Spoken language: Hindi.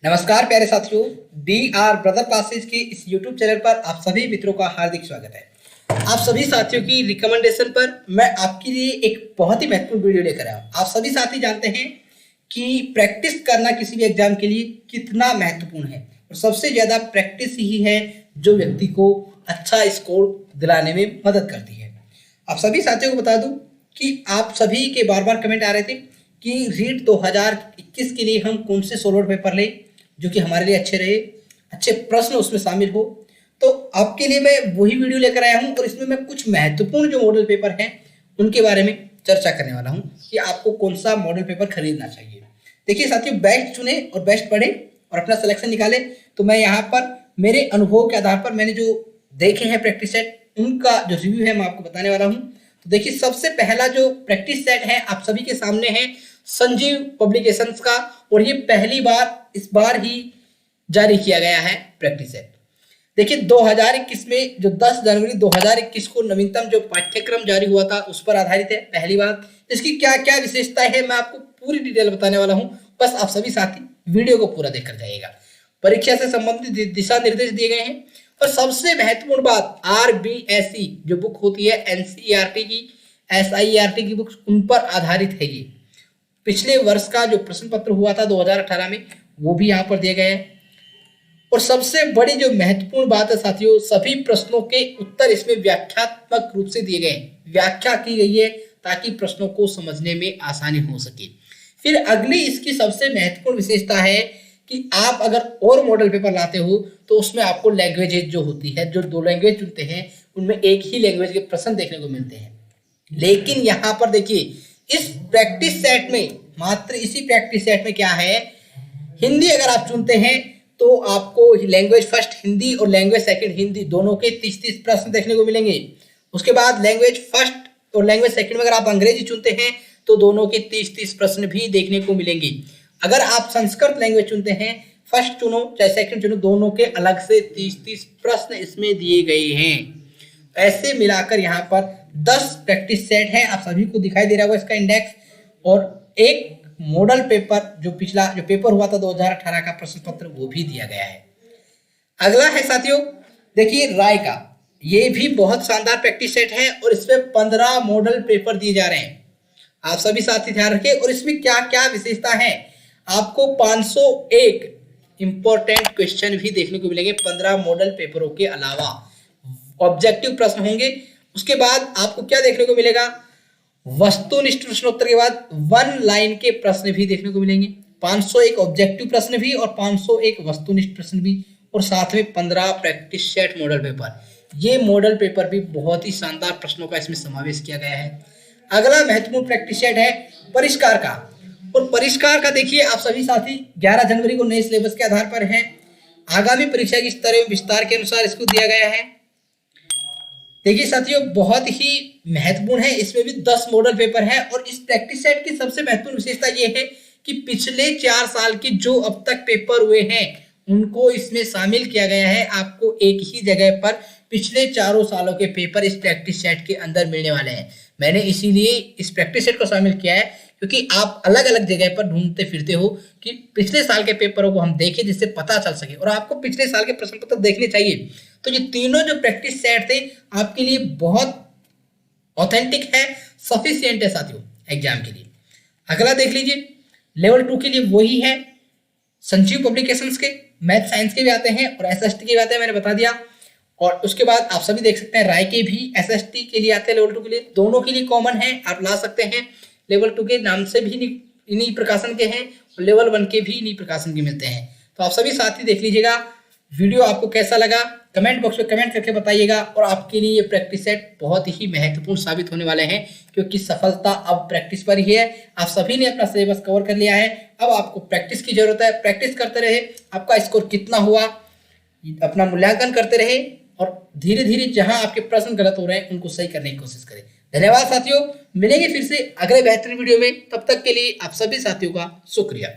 नमस्कार प्यारे साथियों, डी आर ब्रदर क्लासेस की इस यूट्यूब चैनल पर आप सभी मित्रों का हार्दिक स्वागत है। आप सभी साथियों की रिकमेंडेशन पर मैं आपके लिए एक बहुत ही महत्वपूर्ण वीडियो लेकर आया हूँ। आप सभी साथी जानते हैं कि प्रैक्टिस करना किसी भी एग्जाम के लिए कितना महत्वपूर्ण है और सबसे ज़्यादा प्रैक्टिस ही है जो व्यक्ति को अच्छा स्कोर दिलाने में मदद करती है। आप सभी साथियों को बता दूं कि आप सभी के बार बार कमेंट आ रहे थे कि रीट 2021 के लिए हम कौन से सोलो पेपर लें जो कि हमारे लिए अच्छे रहे, अच्छे प्रश्न उसमें शामिल हो। तो आपके लिए मैं वही वीडियो लेकर आया हूं और इसमें मैं कुछ महत्वपूर्ण जो मॉडल पेपर हैं उनके बारे में चर्चा करने वाला हूं कि आपको कौन सा मॉडल पेपर खरीदना चाहिए। देखिए साथियों, बेस्ट चुने और बेस्ट पढ़े और अपना सिलेक्शन निकाले। तो मैं यहाँ पर मेरे अनुभव के आधार पर मैंने जो देखे हैं प्रैक्टिस सेट, उनका जो रिव्यू है मैं आपको बताने वाला हूँ। तो देखिए, सबसे पहला जो प्रैक्टिस सेट है आप सभी के सामने है संजीव पब्लिकेशंस का, और ये पहली बार इस बार ही जारी किया गया है प्रैक्टिस सेट। देखिए 2021 में जो 10 जनवरी 2021 को नवीनतम जो पाठ्यक्रम जारी हुआ था उस पर आधारित है। पहली बात, इसकी क्या क्या विशेषताएं है मैं आपको पूरी डिटेल बताने वाला हूं, बस आप सभी साथी वीडियो को पूरा देखकर जाइएगा। परीक्षा से संबंधित दिशा निर्देश दिए गए हैं और सबसे महत्वपूर्ण बात, RBSE जो बुक होती है NCERT की, SIERT की बुक्स, उन पर आधारित है। ये पिछले वर्ष का जो प्रश्न पत्र हुआ था 2018 में वो भी यहाँ पर दिए गए हैं। और सबसे बड़ी जो महत्वपूर्ण बात है साथियों, सभी प्रश्नों के उत्तर इसमें व्याख्यात्मक रूप से दिए गए हैं, व्याख्या की गई है ताकि प्रश्नों को समझने में आसानी हो सके। फिर अगली इसकी सबसे महत्वपूर्ण विशेषता है कि आप अगर और मॉडल पेपर लाते हो तो उसमें आपको लैंग्वेजेज जो होती है, जो 2 लैंग्वेज चुनते हैं उनमें एक ही लैंग्वेज के प्रश्न देखने को मिलते हैं। लेकिन यहाँ पर देखिए, इस प्रैक्टिस सेट में, मात्र इसी प्रैक्टिस सेट में क्या है, हिंदी अगर आप चुनते हैं तो आपको लैंग्वेज फर्स्ट हिंदी और लैंग्वेज सेकंड हिंदी दोनों के 30-30 प्रश्न देखने को मिलेंगे। उसके बाद लैंग्वेज फर्स्ट और लैंग्वेज सेकंड में अगर आप अंग्रेजी चुनते हैं तो दोनों के 30-30 प्रश्न भी देखने को मिलेंगे। अगर आप संस्कृत लैंग्वेज चुनते हैं, फर्स्ट चुनो चाहे सेकंड चुनो, दोनों के अलग से 30-30 प्रश्न इसमें दिए गए हैं। ऐसे मिलाकर यहाँ पर 10 प्रैक्टिस सेट है, आप सभी को दिखाई दे रहा होगा इसका इंडेक्स, और एक मॉडल पेपर जो पिछला जो पेपर हुआ था 2018 का प्रश्न पत्र वो भी दिया गया है। अगला है साथियों, देखिए राय का, ये भी बहुत शानदार प्रैक्टिस सेट है और इसमें 15 मॉडल पेपर दिए जा रहे हैं। आप सभी साथी ध्यान रखें। और इसमें क्या क्या विशेषता है, आपको 501 इंपॉर्टेंट क्वेश्चन भी देखने को मिलेंगे 15 मॉडल पेपरों के अलावा। ऑब्जेक्टिव प्रश्न होंगे। उसके बाद आपको क्या देखने को मिलेगा, वस्तुनिष्ठ प्रश्नोत्तर के बाद 1 लाइन के प्रश्न भी देखने को मिलेंगे। 501 ऑब्जेक्टिव प्रश्न भी और 501 वस्तुनिष्ठ प्रश्न भी, और साथ में 15 प्रैक्टिस सेट मॉडल पेपर। ये मॉडल पेपर भी बहुत ही शानदार प्रश्नों का इसमें समावेश किया गया है। अगला महत्वपूर्ण प्रैक्टिस सेट है परिष्कार का, और परिष्कार का देखिए आप सभी साथी 11 जनवरी को नए सिलेबस के आधार पर है। आगामी परीक्षा की स्तर एवं विस्तार के अनुसार इसको दिया गया है। देखिए साथियों, बहुत ही महत्वपूर्ण है, इसमें भी 10 मॉडल पेपर है। और इस प्रैक्टिस सेट की सबसे महत्वपूर्ण विशेषता ये है कि पिछले 4 साल के जो अब तक पेपर हुए हैं उनको इसमें शामिल किया गया है। आपको एक ही जगह पर पिछले 4 सालों के पेपर इस प्रैक्टिस सेट के अंदर मिलने वाले हैं। मैंने इसीलिए इस प्रैक्टिस सेट को शामिल किया है क्योंकि आप अलग अलग जगह पर ढूंढते फिरते हो कि पिछले साल के पेपरों को हम देखें जिससे पता चल सके, और आपको पिछले साल के प्रश्न पत्र देखने चाहिए। तो ये तीनों जो प्रैक्टिस सेट थे आपके लिए बहुत ऑथेंटिक है, सफिशिएंट है साथियों एग्जाम के लिए। अगला देख लीजिए, लेवल 2 के लिए वही है, संजीव पब्लिकेशंस के मैथ साइंस के भी आते हैं और SST के भी आते हैं, मैंने बता दिया। और उसके बाद आप सभी देख सकते हैं राय के भी SST के लिए आते हैं, लेवल 2 के लिए, दोनों के लिए कॉमन है, आप ला सकते हैं। लेवल 2 के नाम से भी इन्हीं प्रकाशन के हैं और लेवल 1 के भी इन्हीं प्रकाशन के मिलते हैं। तो आप सभी साथी देख लीजिएगा। वीडियो आपको कैसा लगा कमेंट बॉक्स में कमेंट करके बताइएगा। और आपके लिए ये प्रैक्टिस सेट बहुत ही महत्वपूर्ण साबित होने वाले हैं क्योंकि सफलता अब प्रैक्टिस पर ही है। आप सभी ने अपना सिलेबस कवर कर लिया है, अब आपको प्रैक्टिस की जरूरत है। प्रैक्टिस करते रहे, आपका स्कोर कितना हुआ अपना मूल्यांकन करते रहे और धीरे धीरे जहां आपके प्रश्न गलत हो रहे हैं उनको सही करने की कोशिश करें। धन्यवाद साथियों, मिलेंगे फिर से अगले बेहतरीन वीडियो में। तब तक के लिए आप सभी साथियों का शुक्रिया।